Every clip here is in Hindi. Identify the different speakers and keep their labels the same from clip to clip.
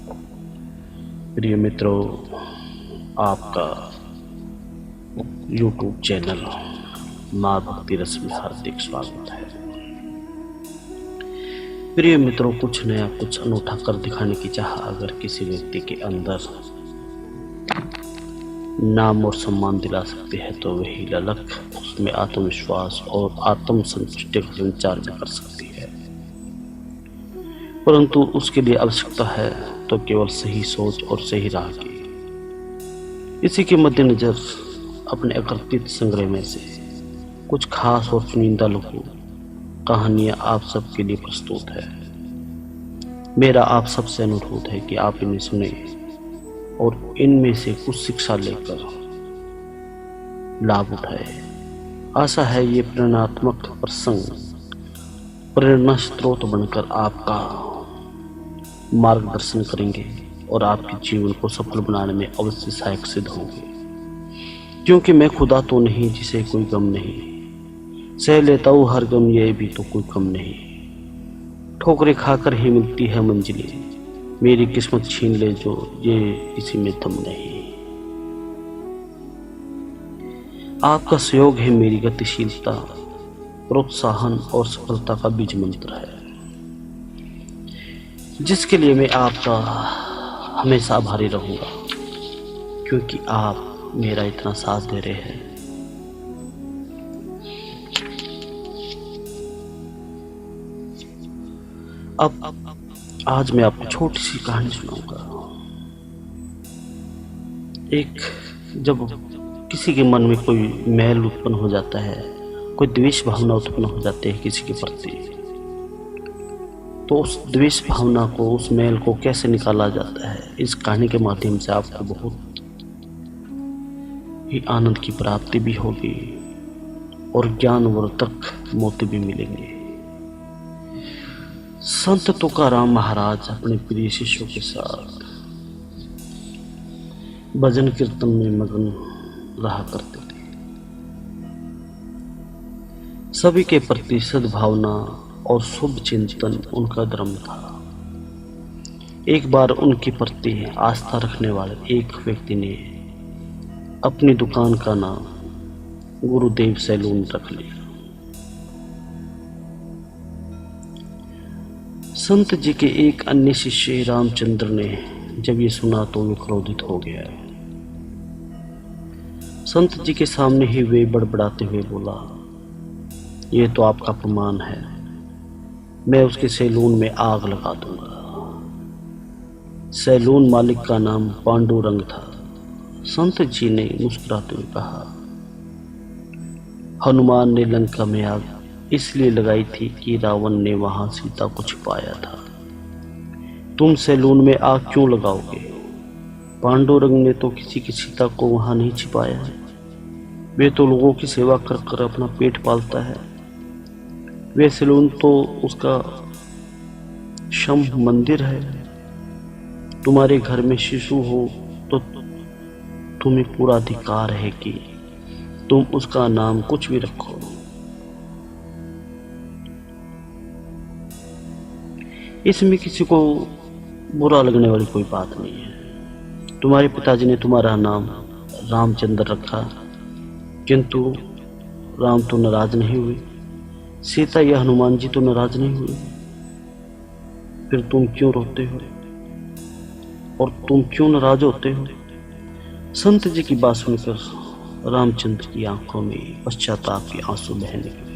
Speaker 1: प्रिय मित्रों, आपका YouTube चैनल माँ भक्ति रस में हार्दिक स्वागत है। प्रिय मित्रों, कुछ नया कुछ अनूठा कर दिखाने की चाह अगर किसी व्यक्ति के अंदर नाम और सम्मान दिला सकती है तो वही ललक उसमें आत्मविश्वास और आत्म संतुष्टि का संचार भी कर सकती है। परंतु उसके लिए आवश्यकता है तो केवल सही सोच और सही राह की। इसी के मद्देनजर अपने एकत्रित संग्रह में से कुछ खास और चुनिंदा लघु कहानियां आप सबके लिए प्रस्तुत है। मेरा आप सबसे अनुरोध है कि आप इन्हें सुने और इनमें से कुछ शिक्षा लेकर लाभ उठाए। आशा है ये प्रेरणात्मक प्रसंग प्रेरणा स्रोत बनकर आपका मार्गदर्शन करेंगे और आपके जीवन को सफल बनाने में अवश्य सहायक सिद्ध होंगे। क्योंकि मैं खुदा तो नहीं जिसे कोई गम नहीं, सह लेता हूँ हर गम ये भी तो कोई कम नहीं। ठोकरें खाकर ही मिलती है मंजिलें, मेरी किस्मत छीन ले जो ये किसी में दम नहीं। आपका सहयोग है मेरी गतिशीलता, प्रोत्साहन और सफलता का बीज मंत्र है, जिसके लिए मैं आपका हमेशा आभारी रहूंगा, क्योंकि आप मेरा इतना साथ दे रहे हैं। अब आज मैं आपको छोटी सी कहानी सुनाऊंगा। जब किसी के मन में कोई मैल उत्पन्न हो जाता है, कोई द्वेष भावना उत्पन्न हो जाती है किसी के प्रति, तो उस द्वेष भावना को, उस मैल को कैसे निकाला जाता है, इस कहानी के माध्यम से आपको बहुत ही आनंद की प्राप्ति भी होगी और ज्ञानवर्धक मोती भी मिलेंगे। संत तुकाराम महाराज अपने प्रिय शिष्यों के साथ भजन कीर्तन में मगन रहा करते थे। सभी के प्रति सद्भावना और शुभ चिंतन उनका धर्म था। एक बार उनके प्रति आस्था रखने वाले एक व्यक्ति ने अपनी दुकान का नाम गुरुदेव सैलून रख लिया। संत जी के एक अन्य शिष्य रामचंद्र ने जब ये सुना तो वे क्रोधित हो गया। संत जी के सामने ही वे बड़बड़ाते हुए बोला, ये तो आपका अपमान है, मैं उसके सैलून में आग लगा दूंगा। सैलून मालिक का नाम पांडुरंग था। संत जी ने मुस्कुराते हुए कहा, हनुमान ने लंका में आग इसलिए लगाई थी कि रावण ने वहां सीता को छिपाया था। तुम सैलून में आग क्यों लगाओगे? पांडुरंग ने तो किसी की सीता को वहां नहीं छिपाया है। वे तो लोगों की सेवा कर कर अपना पेट पालता है। वे सैलून तो उसका शंभ मंदिर है। तुम्हारे घर में शिशु हो तो तुम्हें पूरा अधिकार है कि तुम उसका नाम कुछ भी रखो। इसमें किसी को बुरा लगने वाली कोई बात नहीं है। तुम्हारे पिताजी ने तुम्हारा नाम रामचंद्र रखा, किंतु राम तो नाराज नहीं हुए, सीता या हनुमान जी तो नाराज नहीं हुए। फिर तुम क्यों रोते हो और तुम क्यों नाराज होते हो? संत जी की बात सुनकर रामचंद्र की आंखों में पश्चाताप के आंसू बहने लगे।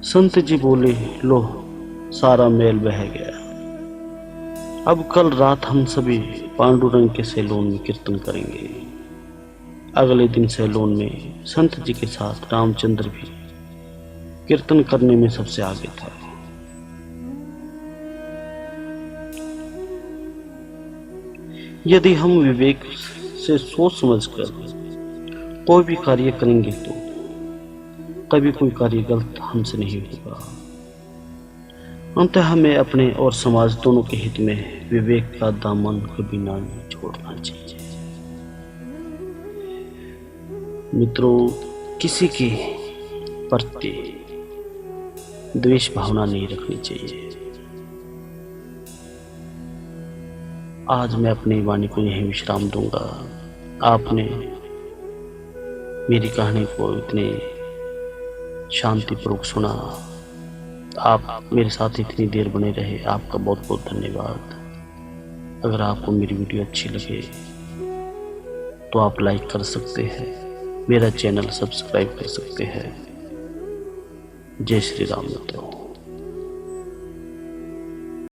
Speaker 1: संत जी बोले, लो सारा मैल बह गया। अब कल रात हम सभी पांडुरंग के सैलून में कीर्तन करेंगे। अगले दिन सैलून में संत जी के साथ रामचंद्र भी कीर्तन करने में सबसे आगे था। यदि हम विवेक से सोच समझकर कोई भी कार्य करेंगे तो कभी कोई कार्य गलत हमसे नहीं होगा। अंततः हमें अपने और समाज दोनों के हित में विवेक का दामन कभी ना छोड़ना चाहिए। मित्रों, किसी के प्रति द्वेष भावना नहीं रखनी चाहिए। आज मैं अपनी वाणी को यहीं विश्राम दूंगा। आपने मेरी कहानी को इतने शांतिपूर्वक सुना, आप मेरे साथ इतनी देर बने रहे, आपका बहुत बहुत धन्यवाद। अगर आपको मेरी वीडियो अच्छी लगे तो आप लाइक कर सकते हैं, मेरा चैनल सब्सक्राइब कर सकते हैं। जय श्री राम मित्रों।